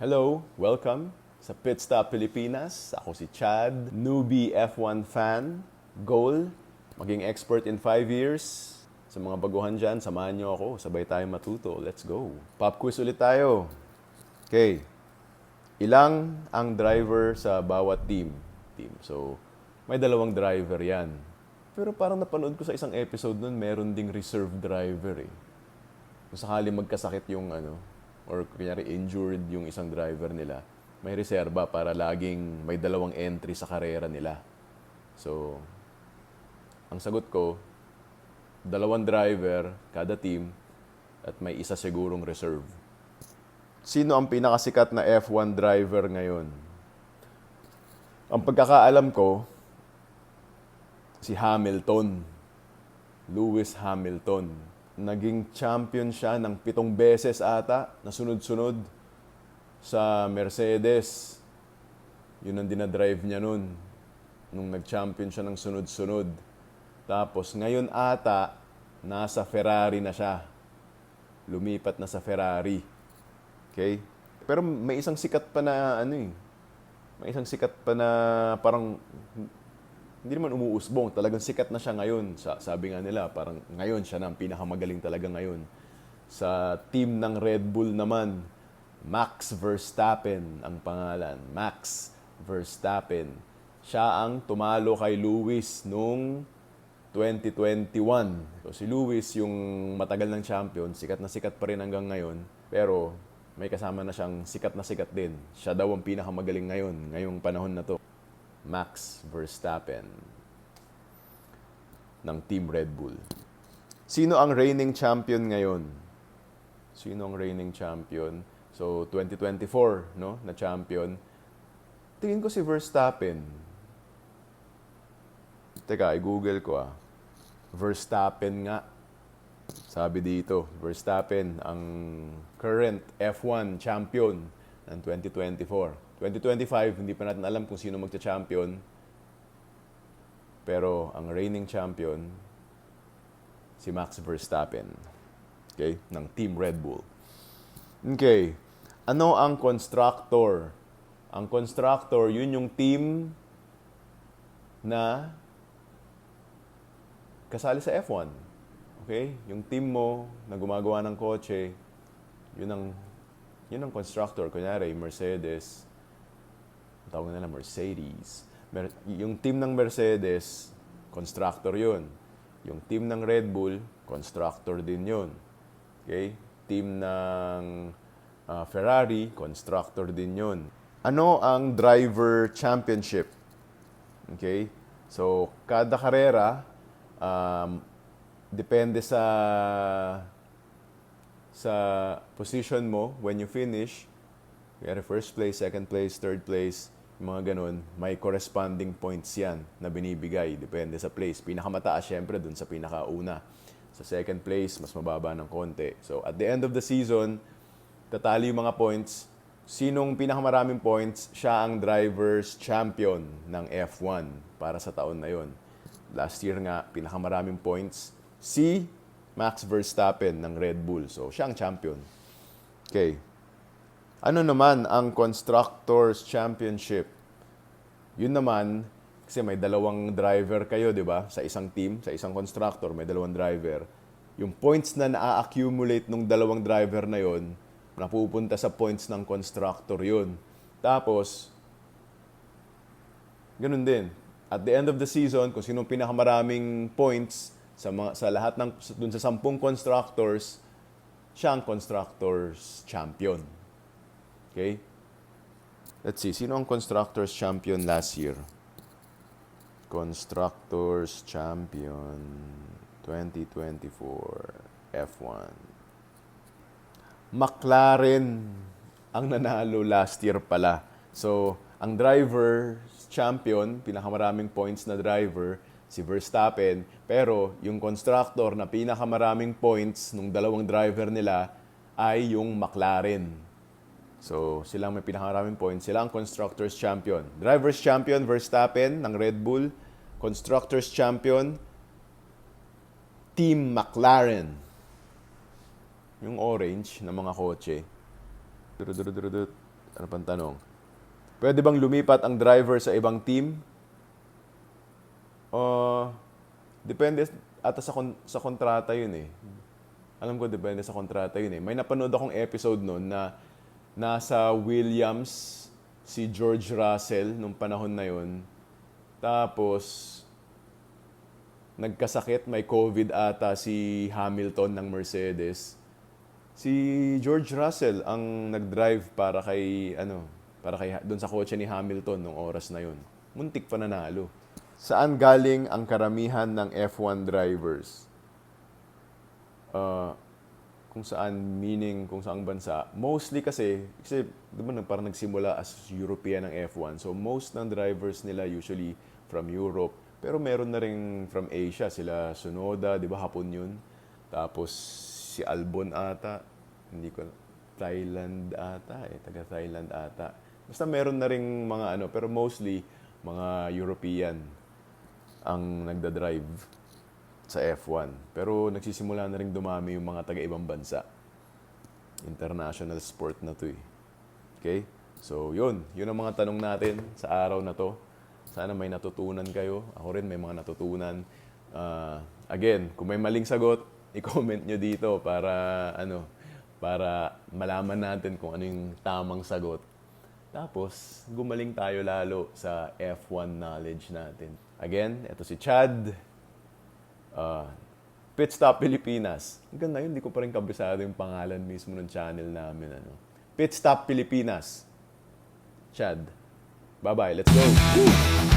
Hello, welcome sa Pit Stop Pilipinas. Ako si Chad, newbie F1 fan. Goal, maging expert in 5 years. Sa mga baguhan dyan, samahan nyo ako. Sabay tayo matuto. Let's go. Pop quiz ulit tayo. Okay. Ilang ang driver sa bawat team? So, may dalawang driver yan. Pero parang napanood ko sa isang episode nun, meron ding reserve driver eh. Kung sakali magkasakit yung or kunyari injured yung isang driver nila, may reserba para laging may dalawang entry sa karera nila. So, ang sagot ko, dalawang driver kada team at may isa sigurong reserve. Sino ang pinakasikat na F1 driver ngayon? Ang pagkakaalam ko, si Hamilton. Lewis Hamilton. Naging champion siya ng 7 beses ata na sunod-sunod sa Mercedes. Yun ang dinadrive niya nun. Nung nag-champion siya ng sunod-sunod. Tapos ngayon ata, nasa Ferrari na siya. Lumipat na sa Ferrari. Okay? Pero may isang sikat pa na may isang sikat pa na parang hindi naman umuusbong. Talagang sikat na siya ngayon. Sabi nga nila, parang ngayon siya na ang pinakamagaling talaga ngayon. Sa team ng Red Bull naman, Max Verstappen ang pangalan. Max Verstappen. Siya ang tumalo kay Lewis nung 2021. So, si Lewis yung matagal ng champion, sikat na sikat pa rin hanggang ngayon. Pero may kasama na siyang sikat na sikat din. Siya daw ang pinakamagaling ngayon, ngayong panahon na to. Max Verstappen ng Team Red Bull. Sino ang reigning champion ngayon? Sino ang reigning champion? So, 2024, no? Na champion. Tingin ko si Verstappen. Teka, i-google ko Verstappen nga. Sabi dito, Verstappen ang current F1 champion ng 2024. 2025, hindi pa natin alam kung sino magcha-champion. Pero ang reigning champion, si Max Verstappen. Okay? Ng Team Red Bull. Okay. Ano ang constructor? Ang constructor, yun yung team na kasali sa F1. Okay? Yung team mo na gumagawa ng kotse, yun ang constructor. Kunyari, Mercedes. Tawag nila Mercedes. Yung team ng Mercedes, constructor yun. Yung team ng Red Bull, constructor din yun. Okay? Team ng Ferrari, constructor din yun. Ano ang driver championship? Okay? So, kada karera, depende sa position mo when you finish. Kaya first place, second place, third place, yung mga ganun, may corresponding points yan na binibigay. Depende sa place. Pinakamataas, syempre, dun sa pinakauna. Sa second place, mas mababa ng konti. So, at the end of the season, tatali yung mga points. Sinong pinakamaraming points, siya ang driver's champion ng F1 para sa taon na yon. Last year nga, pinakamaraming points, si Max Verstappen ng Red Bull. So, siya ang champion. Okay. Ano naman ang Constructors' Championship? Yun naman, kasi may dalawang driver kayo, di ba? Sa isang team, sa isang constructor, may dalawang driver. Yung points na na-accumulate ng dalawang driver na yon, napupunta sa points ng constructor yun. Tapos, ganun din. At the end of the season, kung sinong pinakamaraming points sa lahat ng dun sa 10 constructors, siya ang constructors champion. Okay? Let's see, sino ang constructors champion last year? Constructors champion 2024 F1. McLaren ang nanalo last year pala. So, ang driver champion, pinakamaraming points na driver, si Verstappen. Pero yung constructor na pinakamaraming points nung dalawang driver nila ay yung McLaren. So, silang may pinakamaraming points. Sila ang constructors champion. Drivers champion, Verstappen ng Red Bull. Constructors champion, Team McLaren. Yung orange na mga kotse. Ano pang tanong? Pwede bang lumipat ang driver sa ibang team? Depende ata sa kontrata yun eh. Alam ko depende sa kontrata yun eh. May napanood akong episode noon na nasa Williams si George Russell nung panahon na yun. Tapos nagkasakit, may COVID ata si Hamilton ng Mercedes. Si George Russell ang nag-drive para kay doon sa kotse ni Hamilton nung oras na yun. Muntik pa nanalo. Saan galing ang karamihan ng F1 drivers? Kung saan, meaning kung saang bansa. Mostly kasi di ba parang nagsimula as European ng F1. So most ng drivers nila usually from Europe. Pero meron na rin from Asia. Sila Tsunoda, di ba hapon yun? Tapos si Albon ata. Hindi ko, Thailand ata eh. Taga Thailand ata. Basta meron na rin mga pero mostly mga European ang nagda-drive sa F1. Pero nagsisimula na rin dumami yung mga taga-ibang bansa. International sport na to eh. Okay? So, yun. Yun ang mga tanong natin sa araw na to. Sana may natutunan kayo. Ako rin may mga natutunan. Again, kung may maling sagot, i-comment nyo dito para malaman natin kung ano yung tamang sagot. Tapos, gumaling tayo lalo sa F1 knowledge natin. Again, ito si Chad. Pit Stop Pilipinas. Hanggang ngayon, hindi ko pa rin kabisado yung pangalan mismo ng channel namin. Pit Stop Pilipinas. Chad. Bye-bye. Let's go. Woo!